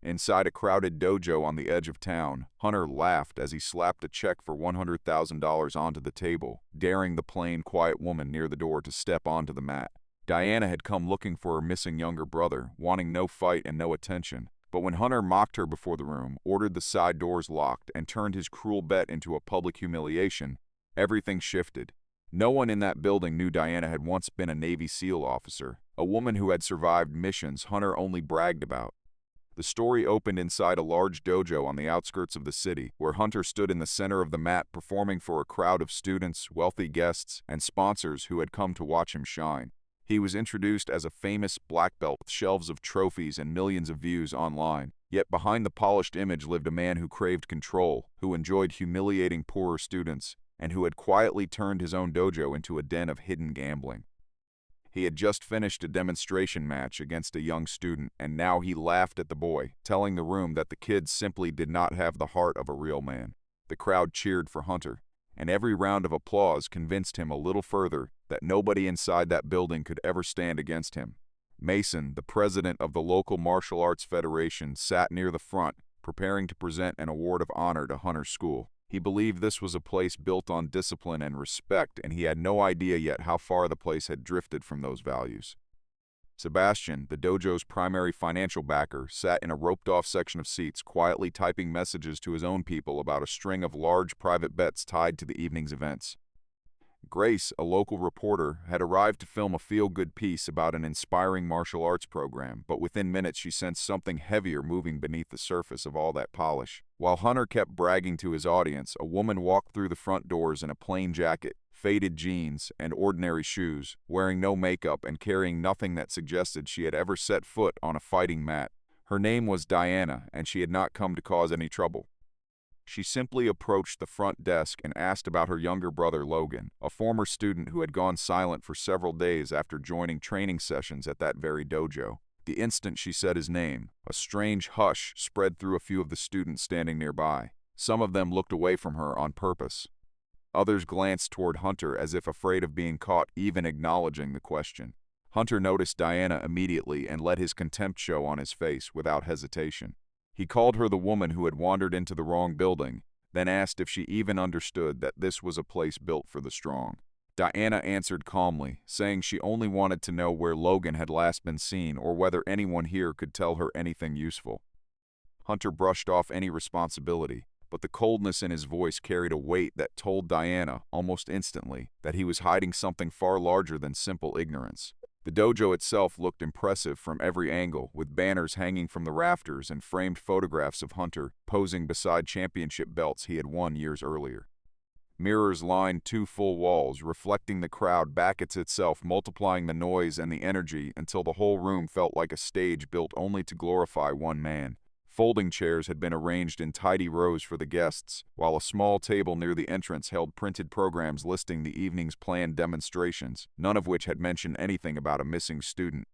Inside a crowded dojo on the edge of town, Hunter laughed as he slapped a check for $100,000 onto the table, daring the plain, quiet woman near the door to step onto the mat. Diana had come looking for her missing younger brother, wanting no fight and no attention. But when Hunter mocked her before the room, ordered the side doors locked, and turned his cruel bet into a public humiliation, everything shifted. No one in that building knew Diana had once been a Navy SEAL officer, a woman who had survived missions Hunter only bragged about. The story opened inside a large dojo on the outskirts of the city, where Hunter stood in the center of the mat performing for a crowd of students, wealthy guests, and sponsors who had come to watch him shine. He was introduced as a famous black belt with shelves of trophies and millions of views online. Yet behind the polished image lived a man who craved control, who enjoyed humiliating poorer students, and who had quietly turned his own dojo into a den of hidden gambling. He had just finished a demonstration match against a young student, and now he laughed at the boy, telling the room that the kid simply did not have the heart of a real man. The crowd cheered for Hunter, and every round of applause convinced him a little further that nobody inside that building could ever stand against him. Mason, the president of the local martial arts federation, sat near the front, preparing to present an award of honor to Hunter's school. He believed this was a place built on discipline and respect, and he had no idea yet how far the place had drifted from those values. Sebastian, the dojo's primary financial backer, sat in a roped-off section of seats, quietly typing messages to his own people about a string of large private bets tied to the evening's events. Grace, a local reporter, had arrived to film a feel-good piece about an inspiring martial arts program, but within minutes she sensed something heavier moving beneath the surface of all that polish. While Hunter kept bragging to his audience, a woman walked through the front doors in a plain jacket, faded jeans, and ordinary shoes, wearing no makeup and carrying nothing that suggested she had ever set foot on a fighting mat. Her name was Diana, and she had not come to cause any trouble. She simply approached the front desk and asked about her younger brother Logan, a former student who had gone silent for several days after joining training sessions at that very dojo. The instant she said his name, a strange hush spread through a few of the students standing nearby. Some of them looked away from her on purpose. Others glanced toward Hunter as if afraid of being caught even acknowledging the question. Hunter noticed Diana immediately and let his contempt show on his face without hesitation. He called her the woman who had wandered into the wrong building, then asked if she even understood that this was a place built for the strong. Diana answered calmly, saying she only wanted to know where Logan had last been seen or whether anyone here could tell her anything useful. Hunter brushed off any responsibility, but the coldness in his voice carried a weight that told Diana, almost instantly, that he was hiding something far larger than simple ignorance. The dojo itself looked impressive from every angle, with banners hanging from the rafters and framed photographs of Hunter posing beside championship belts he had won years earlier. Mirrors lined 2 full walls, reflecting the crowd back at itself, multiplying the noise and the energy until the whole room felt like a stage built only to glorify one man. Folding chairs had been arranged in tidy rows for the guests, while a small table near the entrance held printed programs listing the evening's planned demonstrations, none of which had mentioned anything about a missing student.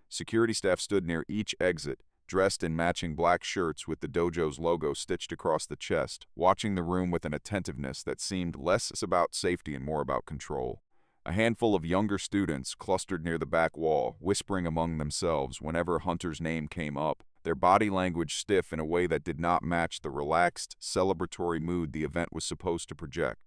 Security staff stood near each exit, dressed in matching black shirts with the dojo's logo stitched across the chest, watching the room with an attentiveness that seemed less about safety and more about control. A handful of younger students clustered near the back wall, whispering among themselves whenever Hunter's name came up, their body language stiff in a way that did not match the relaxed, celebratory mood the event was supposed to project.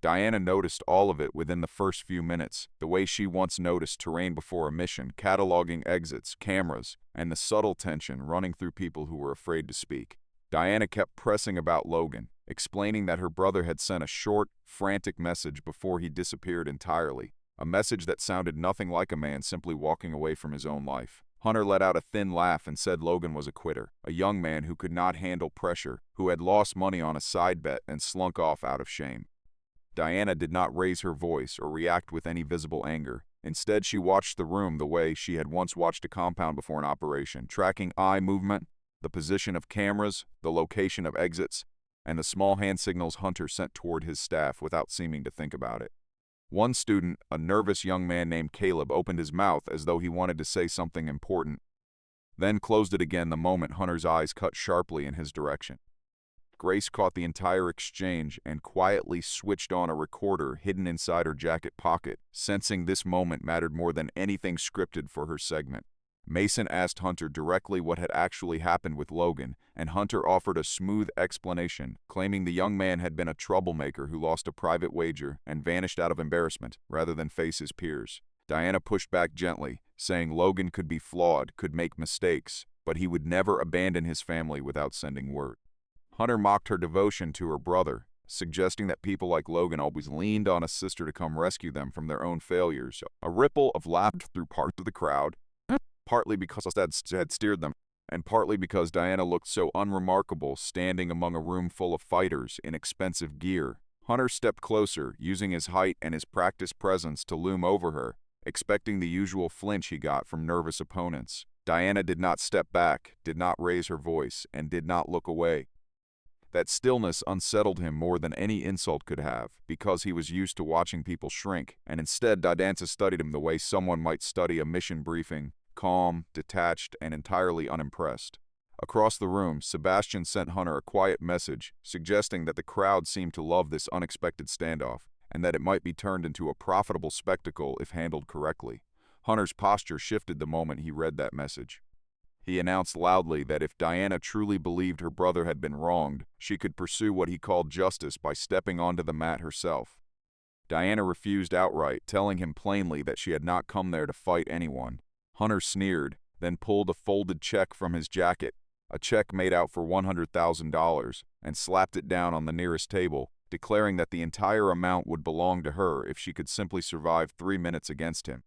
Diana noticed all of it within the first few minutes, the way she once noticed terrain before a mission, cataloging exits, cameras, and the subtle tension running through people who were afraid to speak. Diana kept pressing about Logan, explaining that her brother had sent a short, frantic message before he disappeared entirely, a message that sounded nothing like a man simply walking away from his own life. Hunter let out a thin laugh and said Logan was a quitter, a young man who could not handle pressure, who had lost money on a side bet and slunk off out of shame. Diana did not raise her voice or react with any visible anger. Instead, she watched the room the way she had once watched a compound before an operation, tracking eye movement, the position of cameras, the location of exits, and the small hand signals Hunter sent toward his staff without seeming to think about it. One student, a nervous young man named Caleb, opened his mouth as though he wanted to say something important, then closed it again the moment Hunter's eyes cut sharply in his direction. Grace caught the entire exchange and quietly switched on a recorder hidden inside her jacket pocket, sensing this moment mattered more than anything scripted for her segment. Mason asked Hunter directly what had actually happened with Logan, and Hunter offered a smooth explanation, claiming the young man had been a troublemaker who lost a private wager and vanished out of embarrassment rather than face his peers. Diana pushed back gently, saying Logan could be flawed, could make mistakes, but he would never abandon his family without sending word. Hunter mocked her devotion to her brother, suggesting that people like Logan always leaned on a sister to come rescue them from their own failures. A ripple of laughter through parts of the crowd, partly because that had steered them, and partly because Diana looked so unremarkable standing among a room full of fighters in expensive gear. Hunter stepped closer, using his height and his practiced presence to loom over her, expecting the usual flinch he got from nervous opponents. Diana did not step back, did not raise her voice, and did not look away. That stillness unsettled him more than any insult could have, because he was used to watching people shrink, and instead Diana studied him the way someone might study a mission briefing, calm, detached, and entirely unimpressed. Across the room, Sebastian sent Hunter a quiet message, suggesting that the crowd seemed to love this unexpected standoff, and that it might be turned into a profitable spectacle if handled correctly. Hunter's posture shifted the moment he read that message. He announced loudly that if Diana truly believed her brother had been wronged, she could pursue what he called justice by stepping onto the mat herself. Diana refused outright, telling him plainly that she had not come there to fight anyone. Hunter sneered, then pulled a folded check from his jacket, a check made out for $100,000, and slapped it down on the nearest table, declaring that the entire amount would belong to her if she could simply survive 3 minutes against him.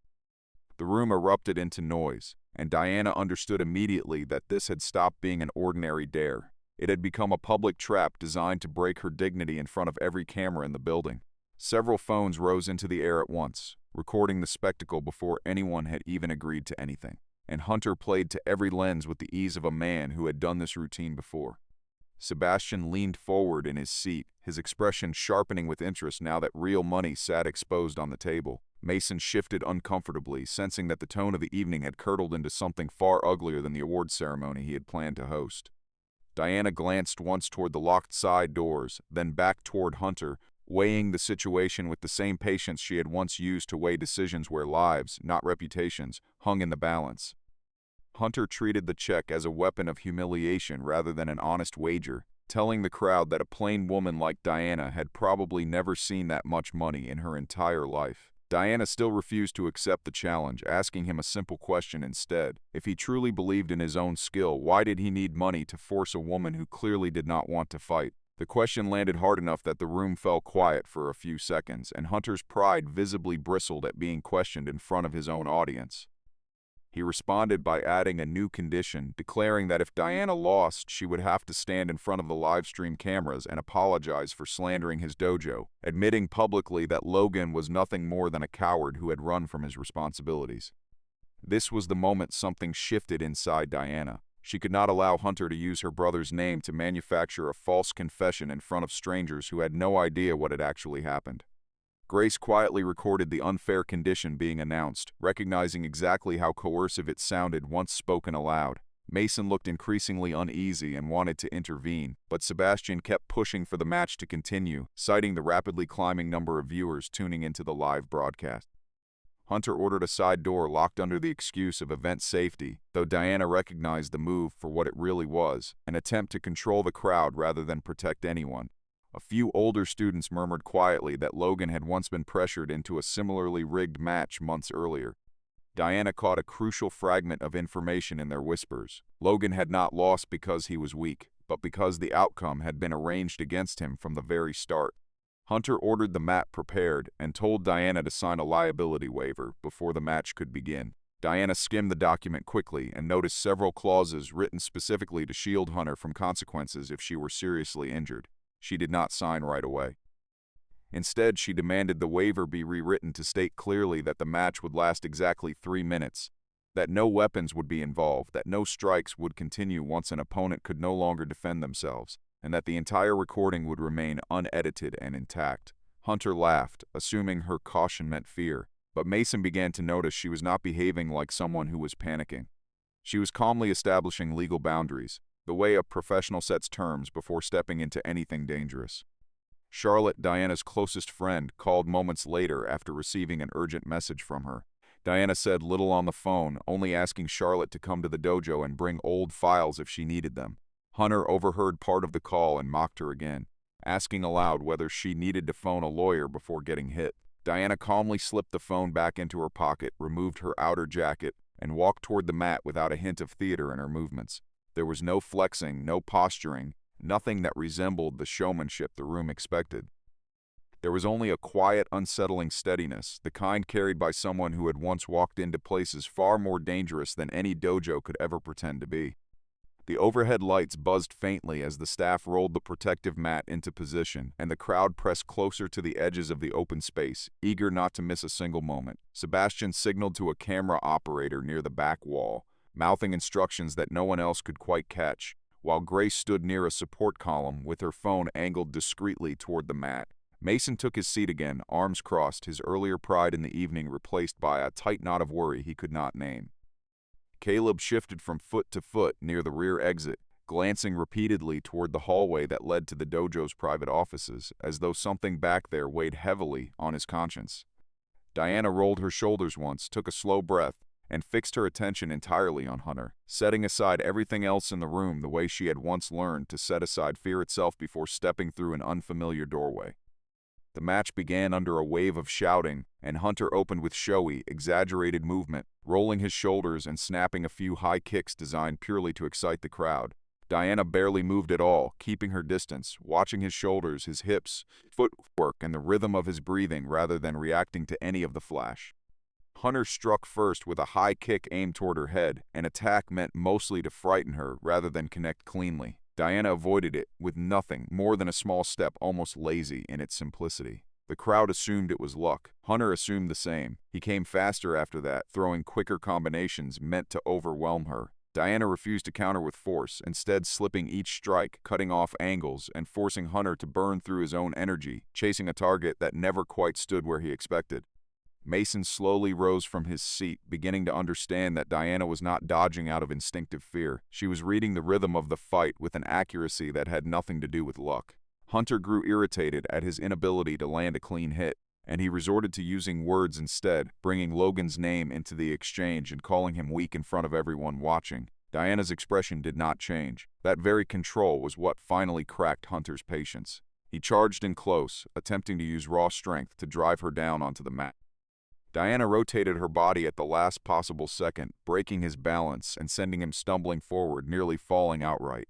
The room erupted into noise, and Diana understood immediately that this had stopped being an ordinary dare. It had become a public trap designed to break her dignity in front of every camera in the building. Several phones rose into the air at once, recording the spectacle before anyone had even agreed to anything, and Hunter played to every lens with the ease of a man who had done this routine before. Sebastian leaned forward in his seat, his expression sharpening with interest now that real money sat exposed on the table. Mason shifted uncomfortably, sensing that the tone of the evening had curdled into something far uglier than the award ceremony he had planned to host. Diana glanced once toward the locked side doors, then back toward Hunter, weighing the situation with the same patience she had once used to weigh decisions where lives, not reputations, hung in the balance. Hunter treated the check as a weapon of humiliation rather than an honest wager, telling the crowd that a plain woman like Diana had probably never seen that much money in her entire life. Diana still refused to accept the challenge, asking him a simple question instead. If he truly believed in his own skill, why did he need money to force a woman who clearly did not want to fight? The question landed hard enough that the room fell quiet for a few seconds, and Hunter's pride visibly bristled at being questioned in front of his own audience. He responded by adding a new condition, declaring that if Diana lost, she would have to stand in front of the live stream cameras and apologize for slandering his dojo, admitting publicly that Logan was nothing more than a coward who had run from his responsibilities. This was the moment something shifted inside Diana. She could not allow Hunter to use her brother's name to manufacture a false confession in front of strangers who had no idea what had actually happened. Grace quietly recorded the unfair condition being announced, recognizing exactly how coercive it sounded once spoken aloud. Mason looked increasingly uneasy and wanted to intervene, but Sebastian kept pushing for the match to continue, citing the rapidly climbing number of viewers tuning into the live broadcast. Hunter ordered a side door locked under the excuse of event safety, though Diana recognized the move for what it really was, an attempt to control the crowd rather than protect anyone. A few older students murmured quietly that Logan had once been pressured into a similarly rigged match months earlier. Diana caught a crucial fragment of information in their whispers. Logan had not lost because he was weak, but because the outcome had been arranged against him from the very start. Hunter ordered the mat prepared and told Diana to sign a liability waiver before the match could begin. Diana skimmed the document quickly and noticed several clauses written specifically to shield Hunter from consequences if she were seriously injured. She did not sign right away. Instead, she demanded the waiver be rewritten to state clearly that the match would last exactly 3 minutes, that no weapons would be involved, that no strikes would continue once an opponent could no longer defend themselves, and that the entire recording would remain unedited and intact. Hunter laughed, assuming her caution meant fear, but Mason began to notice she was not behaving like someone who was panicking. She was calmly establishing legal boundaries, the way a professional sets terms before stepping into anything dangerous. Charlotte, Diana's closest friend, called moments later after receiving an urgent message from her. Diana said little on the phone, only asking Charlotte to come to the dojo and bring old files if she needed them. Hunter overheard part of the call and mocked her again, asking aloud whether she needed to phone a lawyer before getting hit. Diana calmly slipped the phone back into her pocket, removed her outer jacket, and walked toward the mat without a hint of theater in her movements. There was no flexing, no posturing, nothing that resembled the showmanship the room expected. There was only a quiet, unsettling steadiness, the kind carried by someone who had once walked into places far more dangerous than any dojo could ever pretend to be. The overhead lights buzzed faintly as the staff rolled the protective mat into position, and the crowd pressed closer to the edges of the open space, eager not to miss a single moment. Sebastian signaled to a camera operator near the back wall, mouthing instructions that no one else could quite catch, while Grace stood near a support column with her phone angled discreetly toward the mat. Mason took his seat again, arms crossed, his earlier pride in the evening replaced by a tight knot of worry he could not name. Caleb shifted from foot to foot near the rear exit, glancing repeatedly toward the hallway that led to the dojo's private offices, as though something back there weighed heavily on his conscience. Diana rolled her shoulders once, took a slow breath, and fixed her attention entirely on Hunter, setting aside everything else in the room the way she had once learned to set aside fear itself before stepping through an unfamiliar doorway. The match began under a wave of shouting, and Hunter opened with showy, exaggerated movement, rolling his shoulders and snapping a few high kicks designed purely to excite the crowd. Diana barely moved at all, keeping her distance, watching his shoulders, his hips, footwork, and the rhythm of his breathing rather than reacting to any of the flash. Hunter struck first with a high kick aimed toward her head, an attack meant mostly to frighten her rather than connect cleanly. Diana avoided it with nothing more than a small step, almost lazy in its simplicity. The crowd assumed it was luck. Hunter assumed the same. He came faster after that, throwing quicker combinations meant to overwhelm her. Diana refused to counter with force, instead slipping each strike, cutting off angles, and forcing Hunter to burn through his own energy, chasing a target that never quite stood where he expected. Mason slowly rose from his seat, beginning to understand that Diana was not dodging out of instinctive fear. She was reading the rhythm of the fight with an accuracy that had nothing to do with luck. Hunter grew irritated at his inability to land a clean hit, and he resorted to using words instead, bringing Logan's name into the exchange and calling him weak in front of everyone watching. Diana's expression did not change. That very control was what finally cracked Hunter's patience. He charged in close, attempting to use raw strength to drive her down onto the mat. Diana rotated her body at the last possible second, breaking his balance and sending him stumbling forward, nearly falling outright.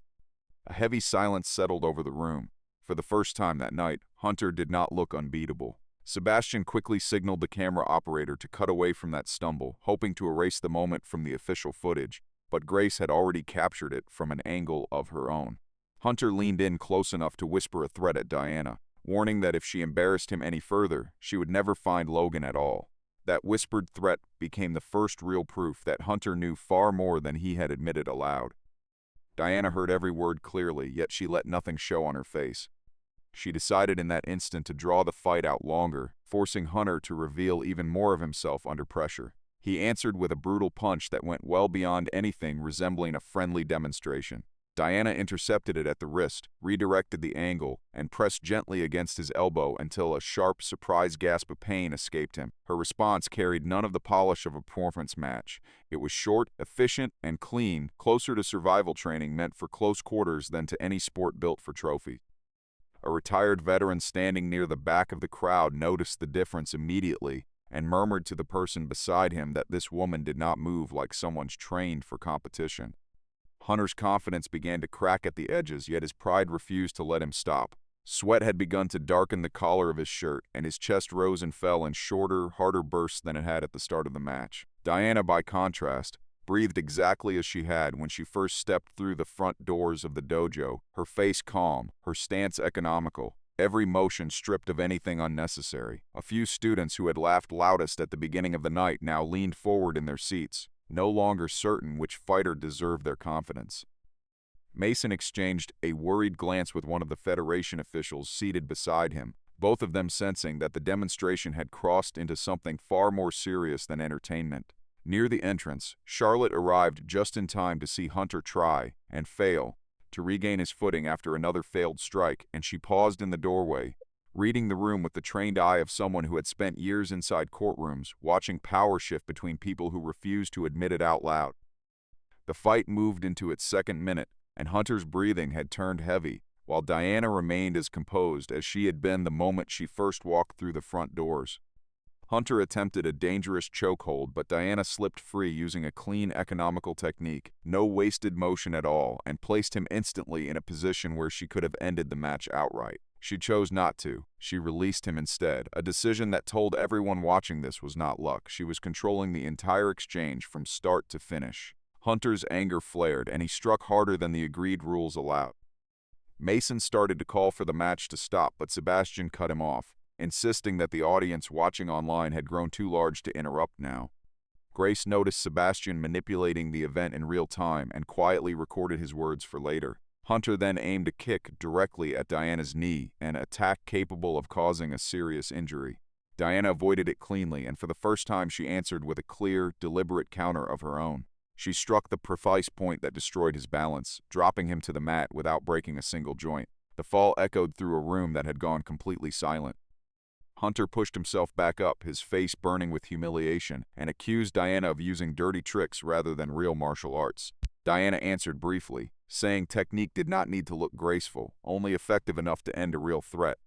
A heavy silence settled over the room. For the first time that night, Hunter did not look unbeatable. Sebastian quickly signaled the camera operator to cut away from that stumble, hoping to erase the moment from the official footage, but Grace had already captured it from an angle of her own. Hunter leaned in close enough to whisper a threat at Diana, warning that if she embarrassed him any further, she would never find Logan at all. That whispered threat became the first real proof that Hunter knew far more than he had admitted aloud. Diana heard every word clearly, yet she let nothing show on her face. She decided in that instant to draw the fight out longer, forcing Hunter to reveal even more of himself under pressure. He answered with a brutal punch that went well beyond anything resembling a friendly demonstration. Diana intercepted it at the wrist, redirected the angle, and pressed gently against his elbow until a sharp, surprised gasp of pain escaped him. Her response carried none of the polish of a performance match. It was short, efficient, and clean, closer to survival training meant for close quarters than to any sport built for trophy. A retired veteran standing near the back of the crowd noticed the difference immediately and murmured to the person beside him that this woman did not move like someone's trained for competition. Hunter's confidence began to crack at the edges, yet his pride refused to let him stop. Sweat had begun to darken the collar of his shirt, and his chest rose and fell in shorter, harder bursts than it had at the start of the match. Diana, by contrast, breathed exactly as she had when she first stepped through the front doors of the dojo, her face calm, her stance economical, every motion stripped of anything unnecessary. A few students who had laughed loudest at the beginning of the night now leaned forward in their seats, no longer certain which fighter deserved their confidence. Mason exchanged a worried glance with one of the Federation officials seated beside him, both of them sensing that the demonstration had crossed into something far more serious than entertainment. Near the entrance, Charlotte arrived just in time to see Hunter try, and fail, to regain his footing after another failed strike, and she paused in the doorway, reading the room with the trained eye of someone who had spent years inside courtrooms, watching power shift between people who refused to admit it out loud. The fight moved into its second minute, and Hunter's breathing had turned heavy, while Diana remained as composed as she had been the moment she first walked through the front doors. Hunter attempted a dangerous chokehold, but Diana slipped free using a clean, economical technique, no wasted motion at all, and placed him instantly in a position where she could have ended the match outright. She chose not to. She released him instead, a decision that told everyone watching this was not luck. She was controlling the entire exchange from start to finish. Hunter's anger flared, and he struck harder than the agreed rules allowed. Mason started to call for the match to stop, but Sebastian cut him off, insisting that the audience watching online had grown too large to interrupt now. Grace noticed Sebastian manipulating the event in real time and quietly recorded his words for later. Hunter then aimed a kick directly at Diana's knee, an attack capable of causing a serious injury. Diana avoided it cleanly, and for the first time she answered with a clear, deliberate counter of her own. She struck the precise point that destroyed his balance, dropping him to the mat without breaking a single joint. The fall echoed through a room that had gone completely silent. Hunter pushed himself back up, his face burning with humiliation, and accused Diana of using dirty tricks rather than real martial arts. Diana answered briefly, saying technique did not need to look graceful, only effective enough to end a real threat.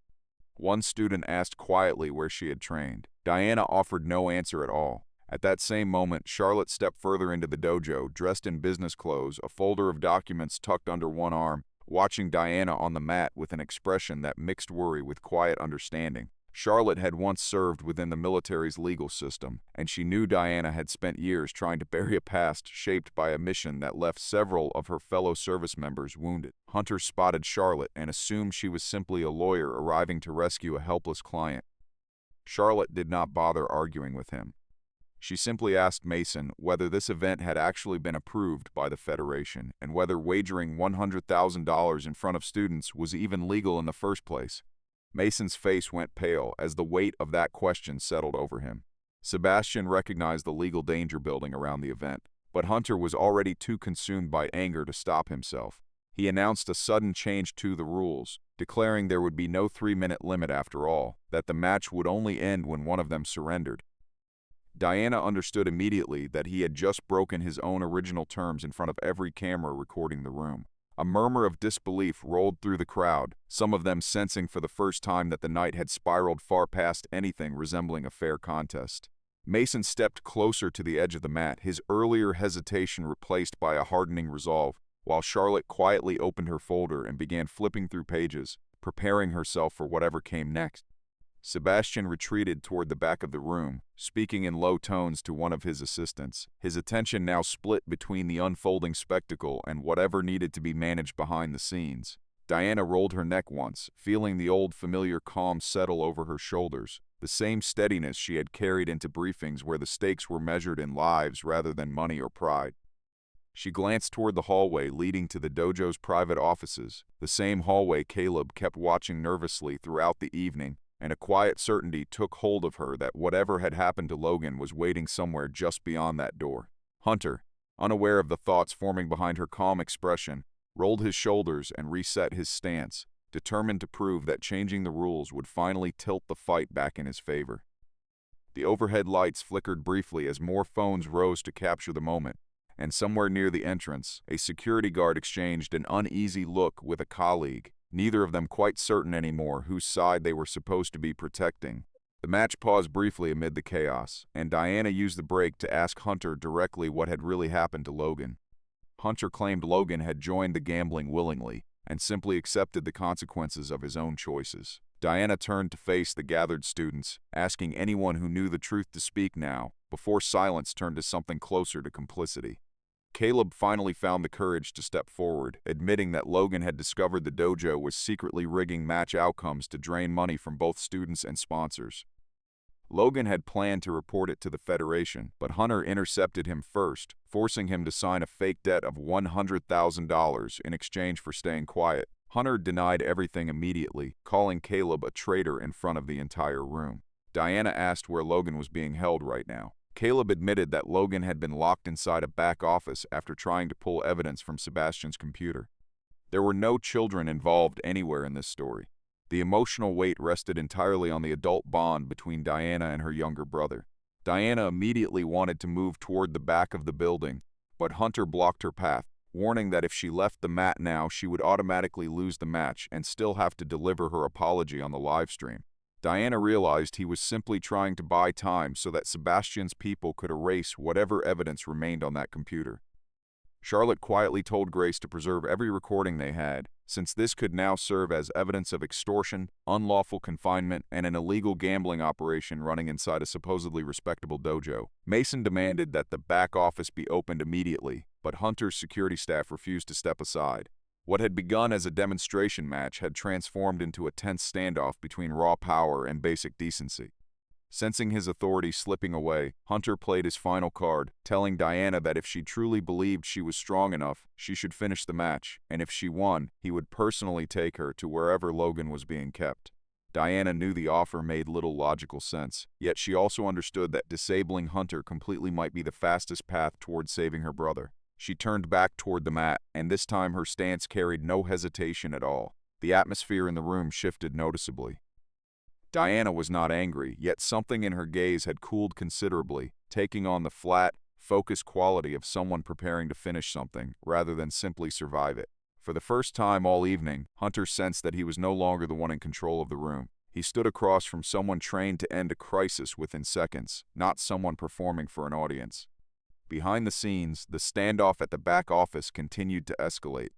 One student asked quietly where she had trained. Diana offered no answer at all. At that same moment, Charlotte stepped further into the dojo, dressed in business clothes, a folder of documents tucked under one arm, watching Diana on the mat with an expression that mixed worry with quiet understanding. Charlotte had once served within the military's legal system, and she knew Diana had spent years trying to bury a past shaped by a mission that left several of her fellow service members wounded. Hunter spotted Charlotte and assumed she was simply a lawyer arriving to rescue a helpless client. Charlotte did not bother arguing with him. She simply asked Mason whether this event had actually been approved by the Federation and whether wagering $100,000 in front of students was even legal in the first place. Mason's face went pale as the weight of that question settled over him. Sebastian recognized the legal danger building around the event, but Hunter was already too consumed by anger to stop himself. He announced a sudden change to the rules, declaring there would be no 3-minute limit after all, that the match would only end when one of them surrendered. Diana understood immediately that he had just broken his own original terms in front of every camera recording the room. A murmur of disbelief rolled through the crowd, some of them sensing for the first time that the night had spiraled far past anything resembling a fair contest. Mason stepped closer to the edge of the mat, his earlier hesitation replaced by a hardening resolve, while Charlotte quietly opened her folder and began flipping through pages, preparing herself for whatever came next. Sebastian retreated toward the back of the room, speaking in low tones to one of his assistants, his attention now split between the unfolding spectacle and whatever needed to be managed behind the scenes. Diana rolled her neck once, feeling the old familiar calm settle over her shoulders, the same steadiness she had carried into briefings where the stakes were measured in lives rather than money or pride. She glanced toward the hallway leading to the dojo's private offices, the same hallway Caleb kept watching nervously throughout the evening, and a quiet certainty took hold of her that whatever had happened to Logan was waiting somewhere just beyond that door. Hunter, unaware of the thoughts forming behind her calm expression, rolled his shoulders and reset his stance, determined to prove that changing the rules would finally tilt the fight back in his favor. The overhead lights flickered briefly as more phones rose to capture the moment, and somewhere near the entrance, a security guard exchanged an uneasy look with a colleague, neither of them quite certain anymore whose side they were supposed to be protecting. The match paused briefly amid the chaos, and Diana used the break to ask Hunter directly what had really happened to Logan. Hunter claimed Logan had joined the gambling willingly and simply accepted the consequences of his own choices. Diana turned to face the gathered students, asking anyone who knew the truth to speak now, before silence turned to something closer to complicity. Caleb finally found the courage to step forward, admitting that Logan had discovered the dojo was secretly rigging match outcomes to drain money from both students and sponsors. Logan had planned to report it to the Federation, but Hunter intercepted him first, forcing him to sign a fake debt of $100,000 in exchange for staying quiet. Hunter denied everything immediately, calling Caleb a traitor in front of the entire room. Diana asked where Logan was being held right now. Caleb admitted that Logan had been locked inside a back office after trying to pull evidence from Sebastian's computer. There were no children involved anywhere in this story. The emotional weight rested entirely on the adult bond between Diana and her younger brother. Diana immediately wanted to move toward the back of the building, but Hunter blocked her path, warning that if she left the mat now, she would automatically lose the match and still have to deliver her apology on the live stream. Diana realized he was simply trying to buy time so that Sebastian's people could erase whatever evidence remained on that computer. Charlotte quietly told Grace to preserve every recording they had, since this could now serve as evidence of extortion, unlawful confinement, and an illegal gambling operation running inside a supposedly respectable dojo. Mason demanded that the back office be opened immediately, but Hunter's security staff refused to step aside. What had begun as a demonstration match had transformed into a tense standoff between raw power and basic decency. Sensing his authority slipping away, Hunter played his final card, telling Diana that if she truly believed she was strong enough, she should finish the match, and if she won, he would personally take her to wherever Logan was being kept. Diana knew the offer made little logical sense, yet she also understood that disabling Hunter completely might be the fastest path toward saving her brother. She turned back toward the mat, and this time her stance carried no hesitation at all. The atmosphere in the room shifted noticeably. Diana was not angry, yet something in her gaze had cooled considerably, taking on the flat, focused quality of someone preparing to finish something, rather than simply survive it. For the first time all evening, Hunter sensed that he was no longer the one in control of the room. He stood across from someone trained to end a crisis within seconds, not someone performing for an audience. Behind the scenes, the standoff at the back office continued to escalate.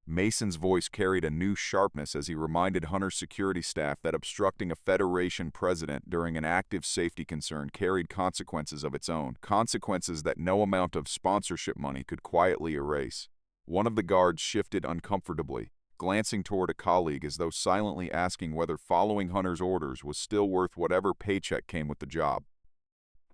Mason's voice carried a new sharpness as he reminded Hunter's security staff that obstructing a Federation president during an active safety concern carried consequences of its own, consequences that no amount of sponsorship money could quietly erase. One of the guards shifted uncomfortably, glancing toward a colleague as though silently asking whether following Hunter's orders was still worth whatever paycheck came with the job.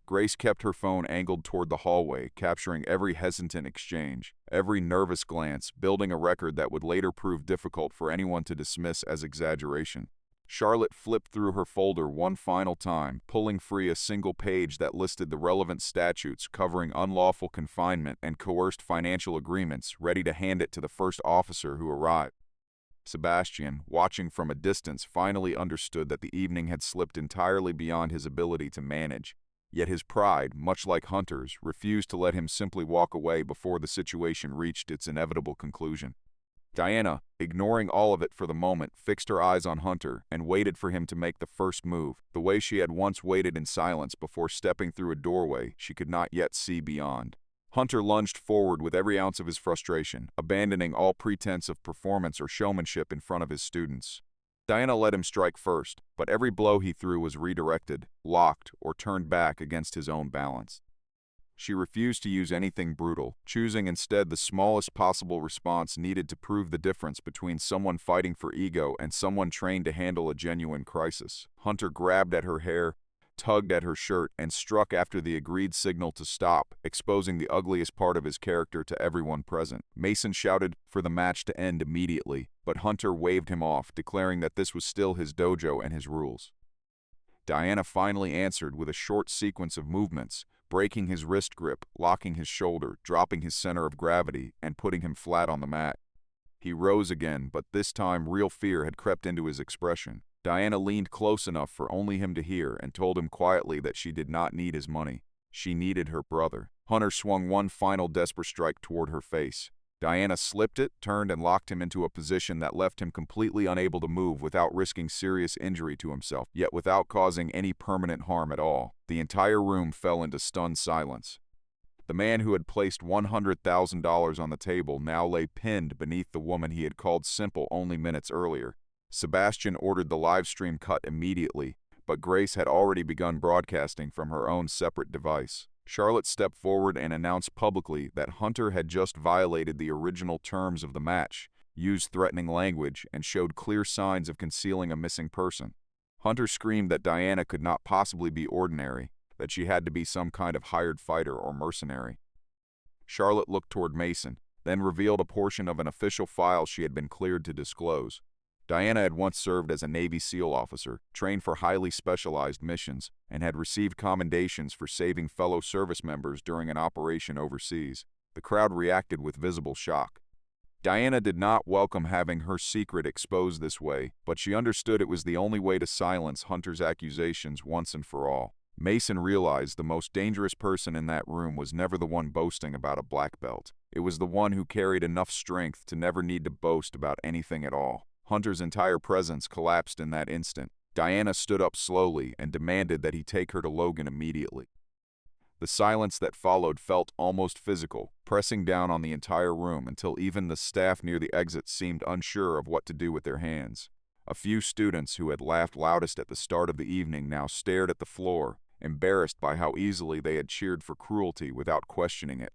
Grace kept her phone angled toward the hallway, capturing every hesitant exchange, every nervous glance, building a record that would later prove difficult for anyone to dismiss as exaggeration. Charlotte flipped through her folder one final time, pulling free a single page that listed the relevant statutes covering unlawful confinement and coerced financial agreements, ready to hand it to the first officer who arrived. Sebastian, watching from a distance, finally understood that the evening had slipped entirely beyond his ability to manage. Yet his pride, much like Hunter's, refused to let him simply walk away before the situation reached its inevitable conclusion. Diana, ignoring all of it for the moment, fixed her eyes on Hunter and waited for him to make the first move, the way she had once waited in silence before stepping through a doorway she could not yet see beyond. Hunter lunged forward with every ounce of his frustration, abandoning all pretense of performance or showmanship in front of his students. Diana let him strike first, but every blow he threw was redirected, locked, or turned back against his own balance. She refused to use anything brutal, choosing instead the smallest possible response needed to prove the difference between someone fighting for ego and someone trained to handle a genuine crisis. Hunter grabbed at her hair, tugged at her shirt, and struck after the agreed signal to stop, exposing the ugliest part of his character to everyone present. Mason shouted for the match to end immediately, but Hunter waved him off, declaring that this was still his dojo and his rules. Diana finally answered with a short sequence of movements, breaking his wrist grip, locking his shoulder, dropping his center of gravity, and putting him flat on the mat. He rose again, but this time real fear had crept into his expression. Diana leaned close enough for only him to hear and told him quietly that she did not need his money. She needed her brother. Hunter swung one final desperate strike toward her face. Diana slipped it, turned, and locked him into a position that left him completely unable to move without risking serious injury to himself, yet without causing any permanent harm at all. The entire room fell into stunned silence. The man who had placed $100,000 on the table now lay pinned beneath the woman he had called simple only minutes earlier. Sebastian ordered the live stream cut immediately, but Grace had already begun broadcasting from her own separate device. Charlotte stepped forward and announced publicly that Hunter had just violated the original terms of the match, used threatening language, and showed clear signs of concealing a missing person. Hunter screamed that Diana could not possibly be ordinary, that she had to be some kind of hired fighter or mercenary. Charlotte looked toward Mason, then revealed a portion of an official file she had been cleared to disclose. Diana had once served as a Navy SEAL officer, trained for highly specialized missions, and had received commendations for saving fellow service members during an operation overseas. The crowd reacted with visible shock. Diana did not welcome having her secret exposed this way, but she understood it was the only way to silence Hunter's accusations once and for all. Mason realized the most dangerous person in that room was never the one boasting about a black belt. It was the one who carried enough strength to never need to boast about anything at all. Hunter's entire presence collapsed in that instant. Diana stood up slowly and demanded that he take her to Logan immediately. The silence that followed felt almost physical, pressing down on the entire room until even the staff near the exit seemed unsure of what to do with their hands. A few students who had laughed loudest at the start of the evening now stared at the floor, embarrassed by how easily they had cheered for cruelty without questioning it.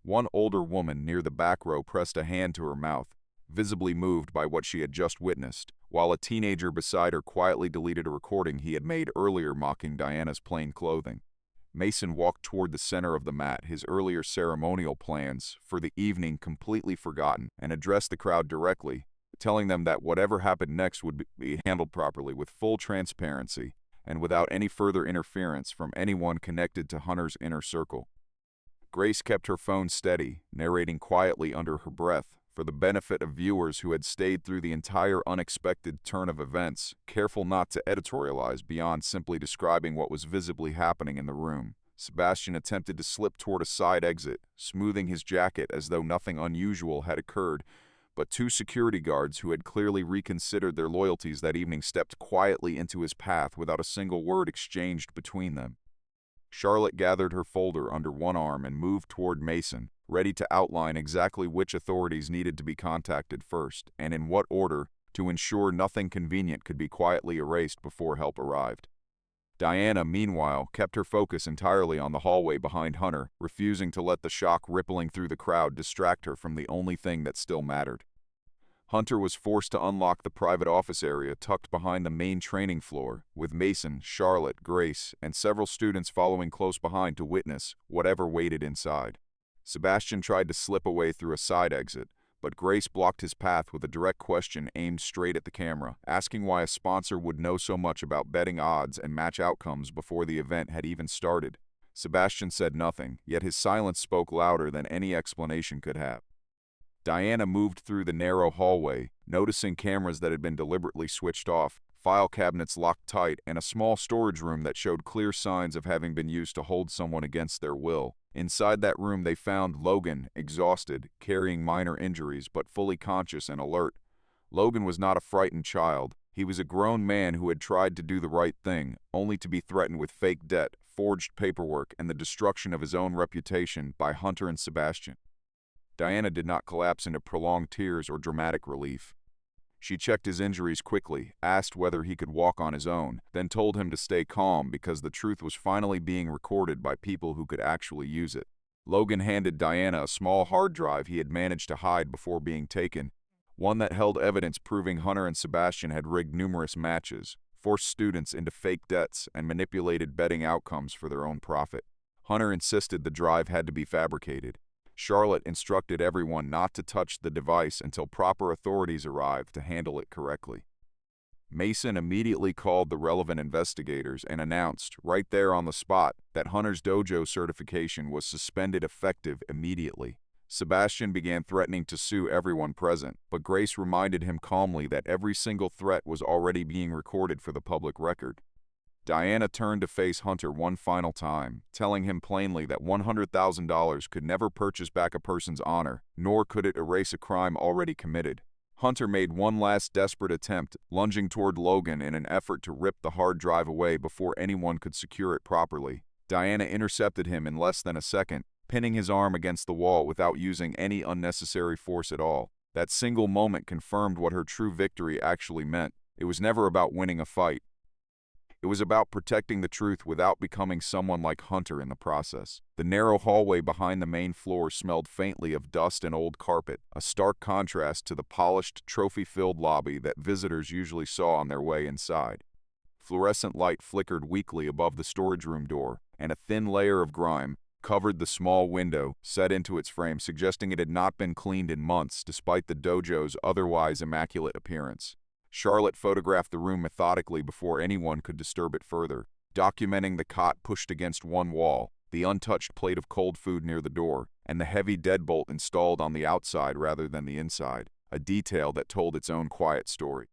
One older woman near the back row pressed a hand to her mouth, visibly moved by what she had just witnessed, while a teenager beside her quietly deleted a recording he had made earlier mocking Diana's plain clothing. Mason walked toward the center of the mat, his earlier ceremonial plans for the evening completely forgotten, and addressed the crowd directly, telling them that whatever happened next would be handled properly with full transparency and without any further interference from anyone connected to Hunter's inner circle. Grace kept her phone steady, narrating quietly under her breath, for the benefit of viewers who had stayed through the entire unexpected turn of events, careful not to editorialize beyond simply describing what was visibly happening in the room. Sebastian attempted to slip toward a side exit, smoothing his jacket as though nothing unusual had occurred, but two security guards who had clearly reconsidered their loyalties that evening stepped quietly into his path without a single word exchanged between them. Charlotte gathered her folder under one arm and moved toward Mason, ready to outline exactly which authorities needed to be contacted first, and in what order, to ensure nothing convenient could be quietly erased before help arrived. Diana, meanwhile, kept her focus entirely on the hallway behind Hunter, refusing to let the shock rippling through the crowd distract her from the only thing that still mattered. Hunter was forced to unlock the private office area tucked behind the main training floor, with Mason, Charlotte, Grace, and several students following close behind to witness whatever waited inside. Sebastian tried to slip away through a side exit, but Grace blocked his path with a direct question aimed straight at the camera, asking why a sponsor would know so much about betting odds and match outcomes before the event had even started. Sebastian said nothing, yet his silence spoke louder than any explanation could have. Diana moved through the narrow hallway, noticing cameras that had been deliberately switched off, file cabinets locked tight, and a small storage room that showed clear signs of having been used to hold someone against their will. Inside that room they found Logan, exhausted, carrying minor injuries, but fully conscious and alert. Logan was not a frightened child. He was a grown man who had tried to do the right thing, only to be threatened with fake debt, forged paperwork, and the destruction of his own reputation by Hunter and Sebastian. Diana did not collapse into prolonged tears or dramatic relief. She checked his injuries quickly, asked whether he could walk on his own, then told him to stay calm because the truth was finally being recorded by people who could actually use it. Logan handed Diana a small hard drive he had managed to hide before being taken, one that held evidence proving Hunter and Sebastian had rigged numerous matches, forced students into fake debts, and manipulated betting outcomes for their own profit. Hunter insisted the drive had to be fabricated. Charlotte instructed everyone not to touch the device until proper authorities arrived to handle it correctly. Mason immediately called the relevant investigators and announced, right there on the spot, that Hunter's dojo certification was suspended effective immediately. Sebastian began threatening to sue everyone present, but Grace reminded him calmly that every single threat was already being recorded for the public record. Diana turned to face Hunter one final time, telling him plainly that $100,000 could never purchase back a person's honor, nor could it erase a crime already committed. Hunter made one last desperate attempt, lunging toward Logan in an effort to rip the hard drive away before anyone could secure it properly. Diana intercepted him in less than a second, pinning his arm against the wall without using any unnecessary force at all. That single moment confirmed what her true victory actually meant. It was never about winning a fight. It was about protecting the truth without becoming someone like Hunter in the process. The narrow hallway behind the main floor smelled faintly of dust and old carpet, a stark contrast to the polished, trophy-filled lobby that visitors usually saw on their way inside. Fluorescent light flickered weakly above the storage room door, and a thin layer of grime covered the small window set into its frame, suggesting it had not been cleaned in months despite the dojo's otherwise immaculate appearance. Charlotte photographed the room methodically before anyone could disturb it further, documenting the cot pushed against one wall, the untouched plate of cold food near the door, and the heavy deadbolt installed on the outside rather than the inside, a detail that told its own quiet story.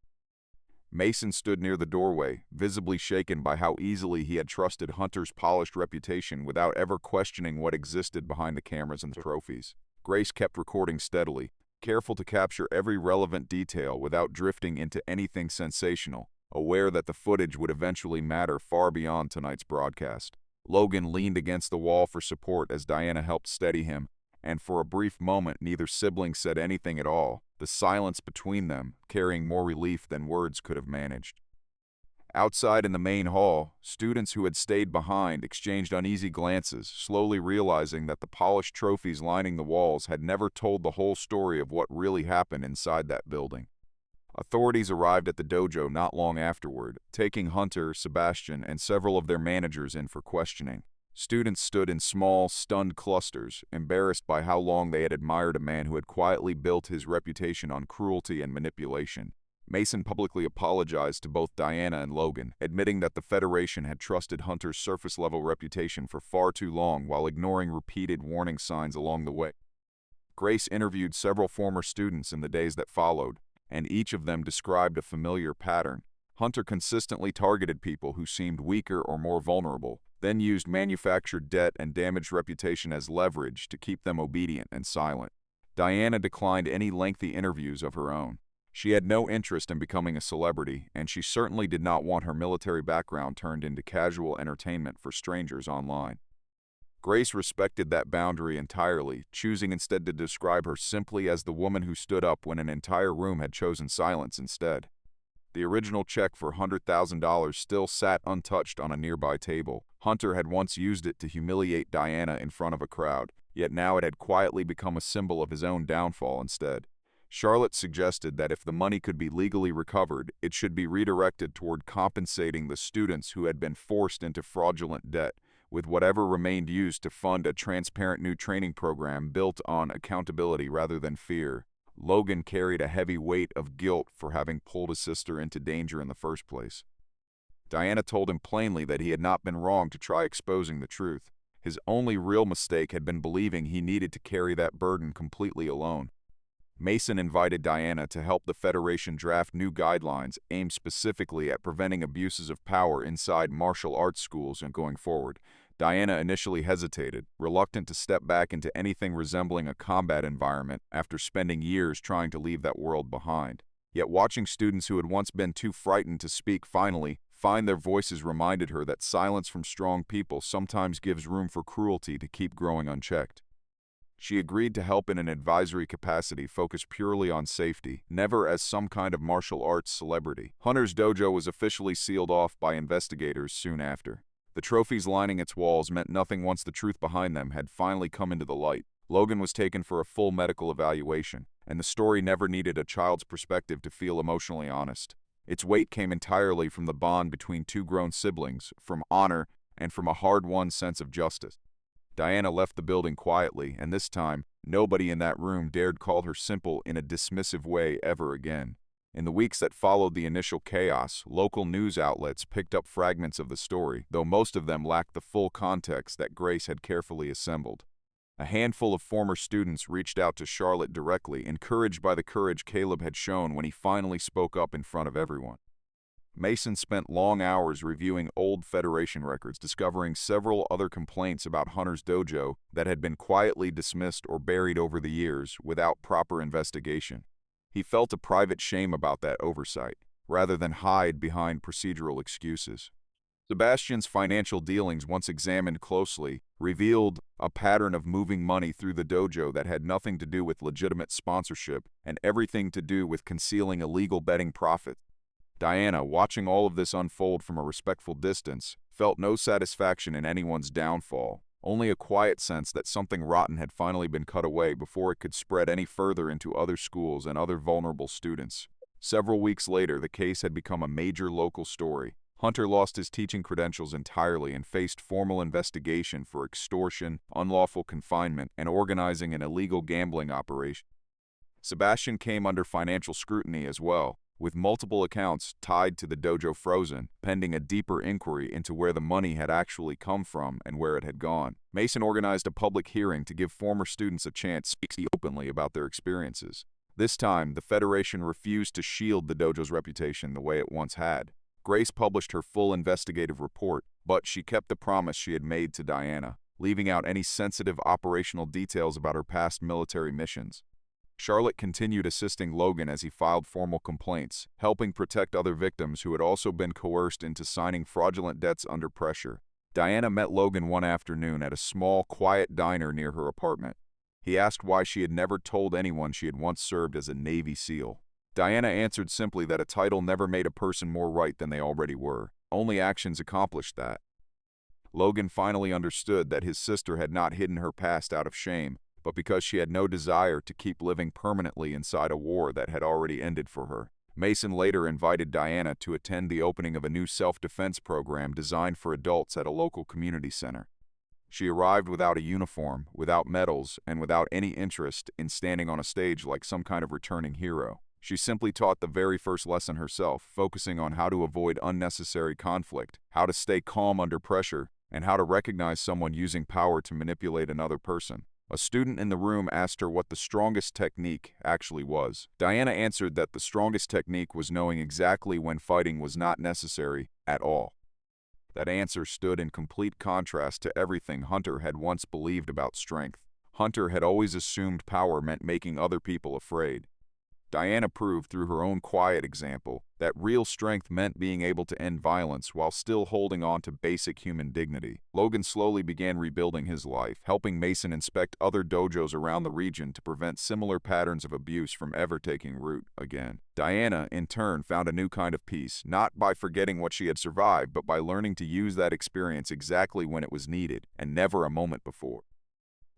Mason stood near the doorway, visibly shaken by how easily he had trusted Hunter's polished reputation without ever questioning what existed behind the cameras and trophies. Grace kept recording steadily, careful to capture every relevant detail without drifting into anything sensational, aware that the footage would eventually matter far beyond tonight's broadcast. Logan leaned against the wall for support as Diana helped steady him, and for a brief moment neither sibling said anything at all, the silence between them carrying more relief than words could have managed. Outside in the main hall, students who had stayed behind exchanged uneasy glances, slowly realizing that the polished trophies lining the walls had never told the whole story of what really happened inside that building. Authorities arrived at the dojo not long afterward, taking Hunter, Sebastian, and several of their managers in for questioning. Students stood in small, stunned clusters, embarrassed by how long they had admired a man who had quietly built his reputation on cruelty and manipulation. Mason publicly apologized to both Diana and Logan, admitting that the Federation had trusted Hunter's surface-level reputation for far too long while ignoring repeated warning signs along the way. Grace interviewed several former students in the days that followed, and each of them described a familiar pattern. Hunter consistently targeted people who seemed weaker or more vulnerable, then used manufactured debt and damaged reputation as leverage to keep them obedient and silent. Diana declined any lengthy interviews of her own. She had no interest in becoming a celebrity, and she certainly did not want her military background turned into casual entertainment for strangers online. Grace respected that boundary entirely, choosing instead to describe her simply as the woman who stood up when an entire room had chosen silence instead. The original check for $100,000 still sat untouched on a nearby table. Hunter had once used it to humiliate Diana in front of a crowd, yet now it had quietly become a symbol of his own downfall instead. Charlotte suggested that if the money could be legally recovered, it should be redirected toward compensating the students who had been forced into fraudulent debt, with whatever remained used to fund a transparent new training program built on accountability rather than fear. Logan carried a heavy weight of guilt for having pulled his sister into danger in the first place. Diana told him plainly that he had not been wrong to try exposing the truth. His only real mistake had been believing he needed to carry that burden completely alone. Mason invited Diana to help the Federation draft new guidelines aimed specifically at preventing abuses of power inside martial arts schools and going forward. Diana initially hesitated, reluctant to step back into anything resembling a combat environment after spending years trying to leave that world behind. Yet watching students who had once been too frightened to speak finally find their voices reminded her that silence from strong people sometimes gives room for cruelty to keep growing unchecked. She agreed to help in an advisory capacity focused purely on safety, never as some kind of martial arts celebrity. Hunter's dojo was officially sealed off by investigators soon after. The trophies lining its walls meant nothing once the truth behind them had finally come into the light. Logan was taken for a full medical evaluation, and the story never needed a child's perspective to feel emotionally honest. Its weight came entirely from the bond between two grown siblings, from honor, and from a hard-won sense of justice. Diana left the building quietly, and this time, nobody in that room dared call her simple in a dismissive way ever again. In the weeks that followed the initial chaos, local news outlets picked up fragments of the story, though most of them lacked the full context that Grace had carefully assembled. A handful of former students reached out to Charlotte directly, encouraged by the courage Caleb had shown when he finally spoke up in front of everyone. Mason spent long hours reviewing old Federation records, discovering several other complaints about Hunter's dojo that had been quietly dismissed or buried over the years without proper investigation. He felt a private shame about that oversight, rather than hide behind procedural excuses. Sebastian's financial dealings, once examined closely, revealed a pattern of moving money through the dojo that had nothing to do with legitimate sponsorship and everything to do with concealing illegal betting profits. Diana, watching all of this unfold from a respectful distance, felt no satisfaction in anyone's downfall, only a quiet sense that something rotten had finally been cut away before it could spread any further into other schools and other vulnerable students. Several weeks later, the case had become a major local story. Hunter lost his teaching credentials entirely and faced formal investigation for extortion, unlawful confinement, and organizing an illegal gambling operation. Sebastian came under financial scrutiny as well, with multiple accounts tied to the dojo frozen, pending a deeper inquiry into where the money had actually come from and where it had gone. Mason organized a public hearing to give former students a chance to speak openly about their experiences. This time, the Federation refused to shield the dojo's reputation the way it once had. Grace published her full investigative report, but she kept the promise she had made to Diana, leaving out any sensitive operational details about her past military missions. Charlotte continued assisting Logan as he filed formal complaints, helping protect other victims who had also been coerced into signing fraudulent debts under pressure. Diana met Logan one afternoon at a small, quiet diner near her apartment. He asked why she had never told anyone she had once served as a Navy SEAL. Diana answered simply that a title never made a person more right than they already were. Only actions accomplished that. Logan finally understood that his sister had not hidden her past out of shame, but because she had no desire to keep living permanently inside a war that had already ended for her. Mason later invited Diana to attend the opening of a new self-defense program designed for adults at a local community center. She arrived without a uniform, without medals, and without any interest in standing on a stage like some kind of returning hero. She simply taught the very first lesson herself, focusing on how to avoid unnecessary conflict, how to stay calm under pressure, and how to recognize someone using power to manipulate another person. A student in the room asked her what the strongest technique actually was. Diana answered that the strongest technique was knowing exactly when fighting was not necessary at all. That answer stood in complete contrast to everything Hunter had once believed about strength. Hunter had always assumed power meant making other people afraid. Diana proved through her own quiet example that real strength meant being able to end violence while still holding on to basic human dignity. Logan slowly began rebuilding his life, helping Mason inspect other dojos around the region to prevent similar patterns of abuse from ever taking root again. Diana, in turn, found a new kind of peace, not by forgetting what she had survived, but by learning to use that experience exactly when it was needed, and never a moment before.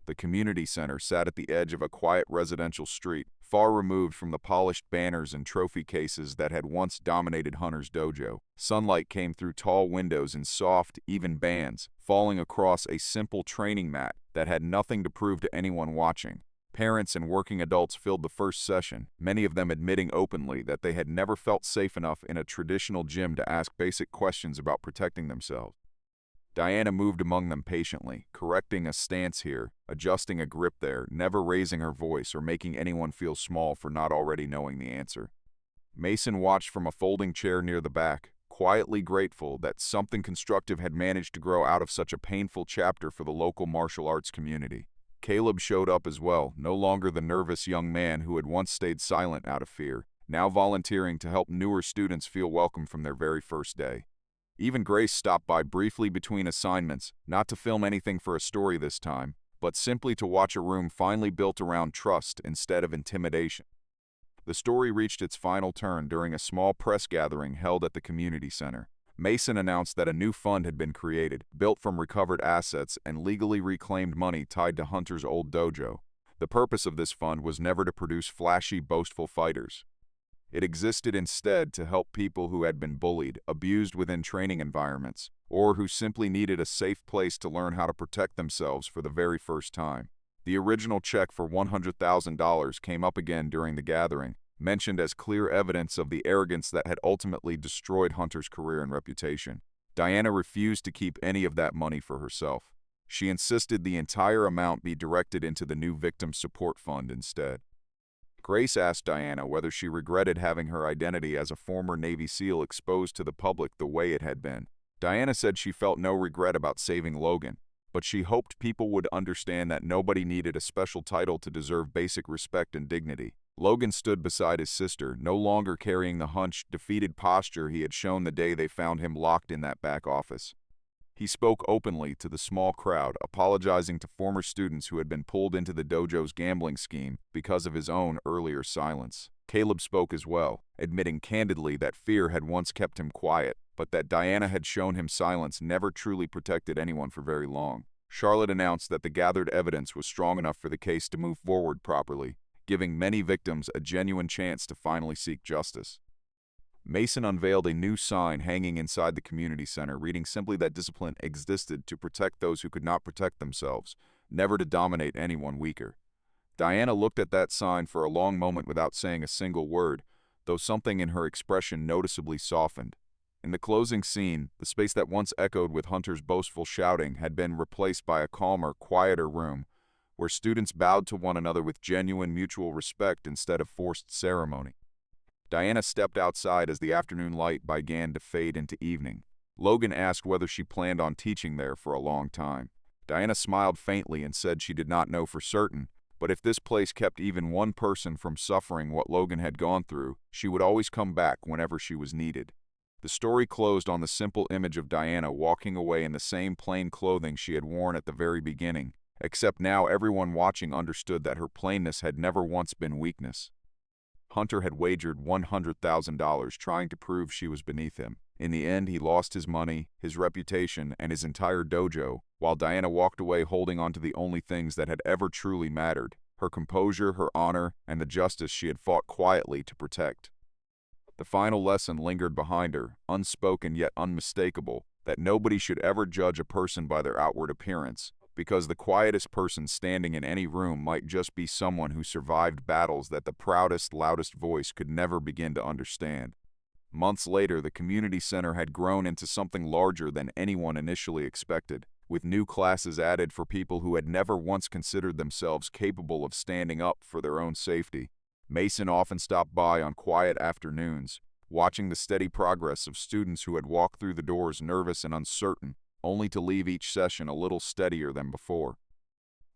The community center sat at the edge of a quiet residential street, far removed from the polished banners and trophy cases that had once dominated Hunter's dojo. Sunlight came through tall windows in soft, even bands, falling across a simple training mat that had nothing to prove to anyone watching. Parents and working adults filled the first session, many of them admitting openly that they had never felt safe enough in a traditional gym to ask basic questions about protecting themselves. Diana moved among them patiently, correcting a stance here, adjusting a grip there, never raising her voice or making anyone feel small for not already knowing the answer. Mason watched from a folding chair near the back, quietly grateful that something constructive had managed to grow out of such a painful chapter for the local martial arts community. Caleb showed up as well, no longer the nervous young man who had once stayed silent out of fear, now volunteering to help newer students feel welcome from their very first day. Even Grace stopped by briefly between assignments, not to film anything for a story this time, but simply to watch a room finally built around trust instead of intimidation. The story reached its final turn during a small press gathering held at the community center. Mason announced that a new fund had been created, built from recovered assets and legally reclaimed money tied to Hunter's old dojo. The purpose of this fund was never to produce flashy, boastful fighters. It existed instead to help people who had been bullied, abused within training environments, or who simply needed a safe place to learn how to protect themselves for the very first time. The original check for $100,000 came up again during the gathering, mentioned as clear evidence of the arrogance that had ultimately destroyed Hunter's career and reputation. Diana refused to keep any of that money for herself. She insisted the entire amount be directed into the new Victim Support Fund instead. Grace asked Diana whether she regretted having her identity as a former Navy SEAL exposed to the public the way it had been. Diana said she felt no regret about saving Logan, but she hoped people would understand that nobody needed a special title to deserve basic respect and dignity. Logan stood beside his sister, no longer carrying the hunched, defeated posture he had shown the day they found him locked in that back office. He spoke openly to the small crowd, apologizing to former students who had been pulled into the dojo's gambling scheme because of his own earlier silence. Caleb spoke as well, admitting candidly that fear had once kept him quiet, but that Diana had shown him silence never truly protected anyone for very long. Charlotte announced that the gathered evidence was strong enough for the case to move forward properly, giving many victims a genuine chance to finally seek justice. Mason unveiled a new sign hanging inside the community center, reading simply that discipline existed to protect those who could not protect themselves, never to dominate anyone weaker. Diana looked at that sign for a long moment without saying a single word, though something in her expression noticeably softened. In the closing scene, the space that once echoed with Hunter's boastful shouting had been replaced by a calmer, quieter room, where students bowed to one another with genuine mutual respect instead of forced ceremony. Diana stepped outside as the afternoon light began to fade into evening. Logan asked whether she planned on teaching there for a long time. Diana smiled faintly and said she did not know for certain, but if this place kept even one person from suffering what Logan had gone through, she would always come back whenever she was needed. The story closed on the simple image of Diana walking away in the same plain clothing she had worn at the very beginning, except now everyone watching understood that her plainness had never once been weakness. Hunter had wagered $100,000 trying to prove she was beneath him. In the end, he lost his money, his reputation, and his entire dojo, while Diana walked away holding on to the only things that had ever truly mattered: her composure, her honor, and the justice she had fought quietly to protect. The final lesson lingered behind her, unspoken yet unmistakable, that nobody should ever judge a person by their outward appearance, because the quietest person standing in any room might just be someone who survived battles that the proudest, loudest voice could never begin to understand. Months later, the community center had grown into something larger than anyone initially expected, with new classes added for people who had never once considered themselves capable of standing up for their own safety. Mason often stopped by on quiet afternoons, watching the steady progress of students who had walked through the doors nervous and uncertain, only to leave each session a little steadier than before.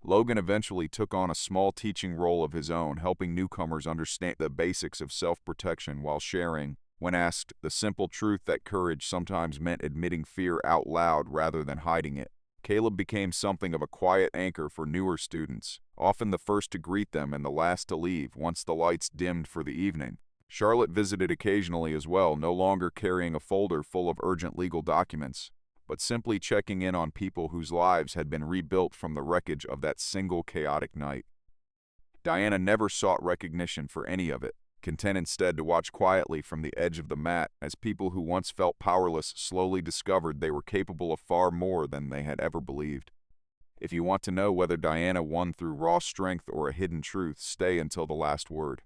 Logan eventually took on a small teaching role of his own, helping newcomers understand the basics of self-protection while sharing, when asked, the simple truth that courage sometimes meant admitting fear out loud rather than hiding it. Caleb became something of a quiet anchor for newer students, often the first to greet them and the last to leave once the lights dimmed for the evening. Charlotte visited occasionally as well, no longer carrying a folder full of urgent legal documents, but simply checking in on people whose lives had been rebuilt from the wreckage of that single chaotic night. Diana never sought recognition for any of it, content instead to watch quietly from the edge of the mat as people who once felt powerless slowly discovered they were capable of far more than they had ever believed. If you want to know whether Diana won through raw strength or a hidden truth, stay until the last word.